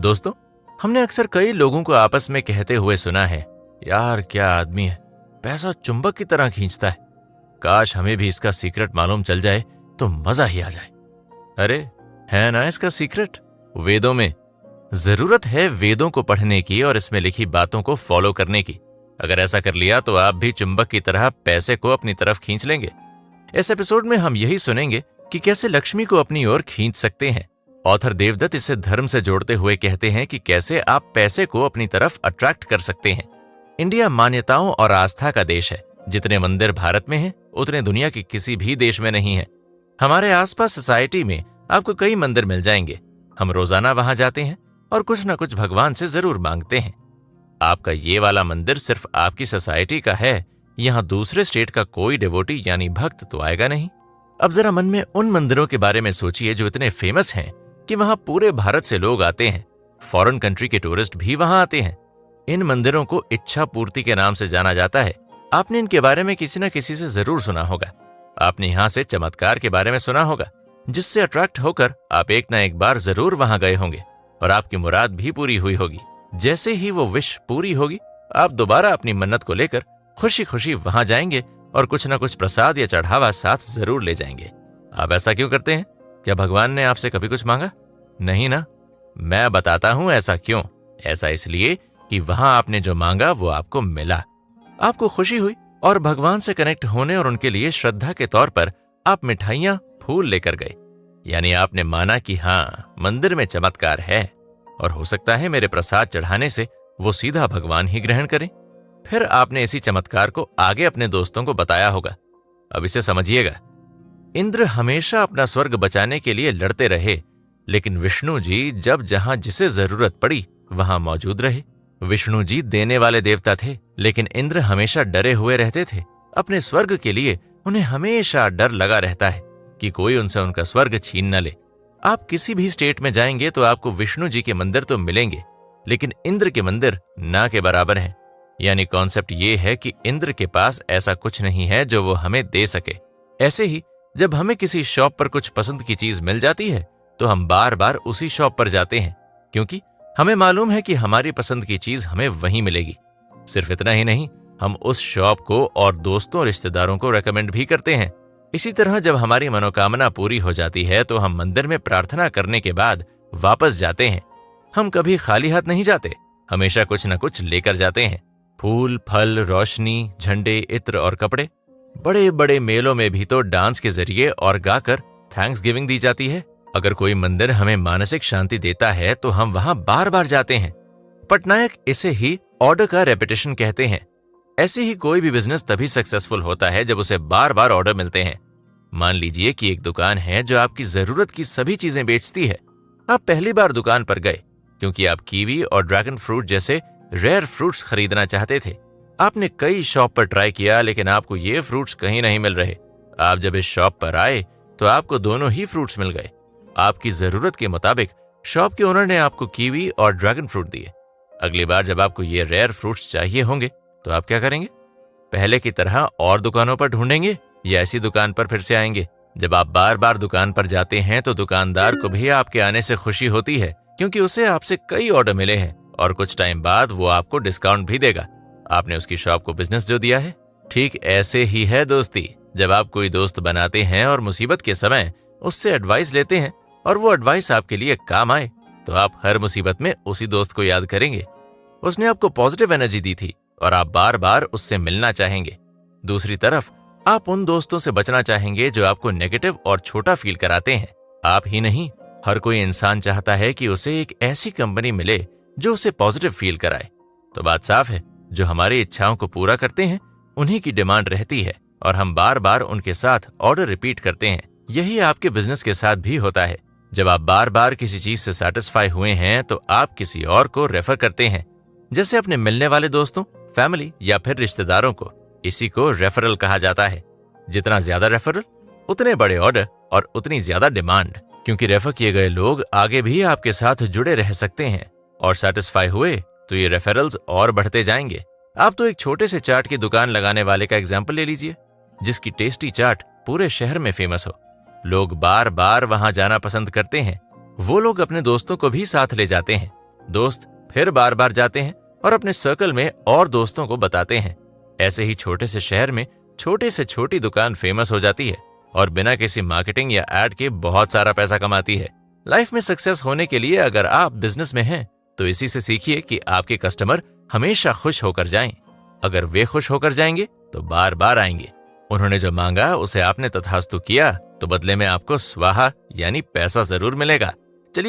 दोस्तों, हमने अक्सर कई लोगों को आपस में कहते हुए सुना है, यार क्या आदमी है, पैसा चुंबक की तरह खींचता है। काश हमें भी इसका सीक्रेट मालूम चल जाए तो मजा ही आ जाए। अरे है ना इसका सीक्रेट वेदों में। जरूरत है वेदों को पढ़ने की और इसमें लिखी बातों को फॉलो करने की। अगर ऐसा कर लिया तो आप भी चुंबक की तरह पैसे को अपनी तरफ खींच लेंगे। इस एपिसोड में हम यही सुनेंगे कि कैसे लक्ष्मी को अपनी ओर खींच सकते हैं। ऑथर देवदत्त इसे धर्म से जोड़ते हुए कहते हैं कि कैसे आप पैसे को अपनी तरफ अट्रैक्ट कर सकते हैं। इंडिया मान्यताओं और आस्था का देश है। जितने मंदिर भारत में हैं, उतने दुनिया के किसी भी देश में नहीं है। हमारे आसपास सोसाइटी में आपको कई मंदिर मिल जाएंगे। हम रोजाना वहां जाते हैं और कुछ न कुछ भगवान से जरूर मांगते हैं। आपका ये वाला मंदिर सिर्फ आपकी सोसाइटी का है, यहाँ दूसरे स्टेट का कोई डिवोटी यानी भक्त तो आएगा नहीं। अब जरा मन में उन मंदिरों के बारे में सोचिए जो इतने फेमस हैं कि वहां पूरे भारत से लोग आते हैं। फॉरेन कंट्री के टूरिस्ट भी वहां आते हैं। इन मंदिरों को इच्छा पूर्ति के नाम से जाना जाता है। आपने इनके बारे में किसी न किसी से जरूर सुना होगा। आपने यहाँ से चमत्कार के बारे में सुना होगा, जिससे अट्रैक्ट होकर आप एक न एक बार जरूर वहां गए होंगे और आपकी मुराद भी पूरी हुई होगी। जैसे ही वो विश पूरी होगी, आप दोबारा अपनी मन्नत को लेकर खुशी खुशी वहां जाएंगे और कुछ न कुछ प्रसाद या चढ़ावा साथ जरूर ले जाएंगे। आप ऐसा क्यों करते हैं? क्या भगवान ने आपसे कभी कुछ मांगा? नहीं ना। मैं बताता हूं ऐसा क्यों। ऐसा इसलिए कि वहां आपने जो मांगा वो आपको मिला। आपको खुशी हुई और भगवान से कनेक्ट होने और उनके लिए श्रद्धा के तौर पर आप मिठाइयां, फूल लेकर गए। यानी आपने माना कि हाँ, मंदिर में चमत्कार है और हो सकता है मेरे प्रसाद चढ़ाने से वो सीधा भगवान ही ग्रहण करें। फिर आपने इसी चमत्कार को आगे अपने दोस्तों को बताया होगा। अब इसे समझिएगा। इंद्र हमेशा अपना स्वर्ग बचाने के लिए लड़ते रहे, लेकिन विष्णु जी जब जहां जिसे जरूरत पड़ी वहां मौजूद रहे। विष्णु जी देने वाले देवता थे, लेकिन इंद्र हमेशा डरे हुए रहते थे। अपने स्वर्ग के लिए उन्हें हमेशा डर लगा रहता है कि कोई उनसे उनका स्वर्ग छीन न ले। आप किसी भी स्टेट में जाएंगे तो आपको विष्णु जी के मंदिर तो मिलेंगे, लेकिन इंद्र के मंदिर ना के बराबर हैं। यानी कॉन्सेप्ट ये है कि इंद्र के पास ऐसा कुछ नहीं है जो वो हमें दे सके। ऐसे ही जब हमें किसी शॉप पर कुछ पसंद की चीज मिल जाती है तो हम बार बार उसी शॉप पर जाते हैं, क्योंकि हमें मालूम है कि हमारी पसंद की चीज हमें वहीं मिलेगी। सिर्फ इतना ही नहीं, हम उस शॉप को और दोस्तों रिश्तेदारों को रेकमेंड भी करते हैं। इसी तरह जब हमारी मनोकामना पूरी हो जाती है तो हम मंदिर में प्रार्थना करने के बाद वापस जाते हैं। हम कभी खाली हाथ नहीं जाते, हमेशा कुछ न कुछ लेकर जाते हैं। फूल, फल, रोशनी, झंडे, इत्र और कपड़े। बड़े बड़े मेलों में भी तो डांस के जरिए और गाकर थैंक्स गिविंग दी जाती है। अगर कोई मंदिर हमें मानसिक शांति देता है तो हम वहां बार बार जाते हैं। पटनायक इसे ही ऑर्डर का रेपिटेशन कहते हैं। ऐसे ही कोई भी बिजनेस तभी सक्सेसफुल होता है जब उसे बार बार ऑर्डर मिलते हैं। मान लीजिए कि एक दुकान है जो आपकी जरूरत की सभी चीजें बेचती है। आप पहली बार दुकान पर गए क्योंकि आप कीवी और ड्रैगन फ्रूट जैसे रेयर फ्रूट्स खरीदना चाहते थे। आपने कई शॉप पर ट्राई किया, लेकिन आपको ये फ्रूट्स कहीं नहीं मिल रहे। आप जब इस शॉप पर आए तो आपको दोनों ही फ्रूट्स मिल गए। आपकी जरूरत के मुताबिक शॉप के ओनर ने आपको कीवी और ड्रैगन फ्रूट दिए। अगली बार जब आपको ये रेयर फ्रूट्स चाहिए होंगे तो आप क्या करेंगे? पहले की तरह और दुकानों पर ढूंढेंगे या ऐसी दुकान पर फिर से आएंगे? जब आप बार बार दुकान पर जाते हैं तो दुकानदार को भी आपके आने से खुशी होती है, क्योंकि उसे आपसे कई ऑर्डर मिले हैं और कुछ टाइम बाद वो आपको डिस्काउंट भी देगा। आपने उसकी शॉप को बिजनेस जो दिया है। ठीक ऐसे ही है दोस्ती। जब आप कोई दोस्त बनाते हैं और मुसीबत के समय उससे एडवाइस लेते हैं और वो एडवाइस आपके लिए काम आए, तो आप हर मुसीबत में उसी दोस्त को याद करेंगे। उसने आपको पॉजिटिव एनर्जी दी थी और आप बार बार उससे मिलना चाहेंगे। दूसरी तरफ आप उन दोस्तों से बचना चाहेंगे जो आपको नेगेटिव और छोटा फील कराते हैं। आप ही नहीं, हर कोई इंसान चाहता है कि उसे एक ऐसी कंपनी मिले जो उसे पॉजिटिव फील कराए। तो बात साफ है, जो हमारी इच्छाओं को पूरा करते हैं उन्हीं की डिमांड रहती है और हम बार बार उनके साथ ऑर्डर रिपीट करते हैं। यही आपके बिजनेस के साथ भी होता है। जब आप बार बार किसी चीज से सैटिस्फाई हुए हैं तो आप किसी और को रेफर करते हैं, जैसे अपने मिलने वाले दोस्तों, फैमिली या फिर रिश्तेदारों को। इसी को रेफरल कहा जाता है। जितना ज्यादा रेफरल, उतने बड़े ऑर्डर और उतनी ज्यादा डिमांड, क्योंकि रेफर किए गए लोग आगे भी आपके साथ जुड़े रह सकते हैं और सेटिस्फाई हुए तो ये रेफरल्स और बढ़ते जाएंगे। आप तो एक छोटे से चाट की दुकान लगाने वाले का एग्जाम्पल ले लीजिए, जिसकी टेस्टी चाट पूरे शहर में फेमस हो। लोग बार बार वहां जाना पसंद करते हैं। वो लोग अपने दोस्तों को भी साथ ले जाते हैं। दोस्त फिर बार बार जाते हैं और अपने सर्कल में और दोस्तों को बताते हैं। ऐसे ही छोटे से शहर में छोटे से छोटी दुकान फेमस हो जाती है और बिना किसी मार्केटिंग या एड के बहुत सारा पैसा कमाती है। लाइफ में सक्सेस होने के लिए अगर आप बिजनेस में हैं तो इसी से सीखिए कि आपके कस्टमर हमेशा खुश होकर जाएं। अगर वे खुश होकर जाएंगे तो बार बार आएंगे। उन्होंने जो मांगा उसे आपने तथास्तु किया तो बदले में आपको स्वाहा यानी पैसा जरूर मिलेगा।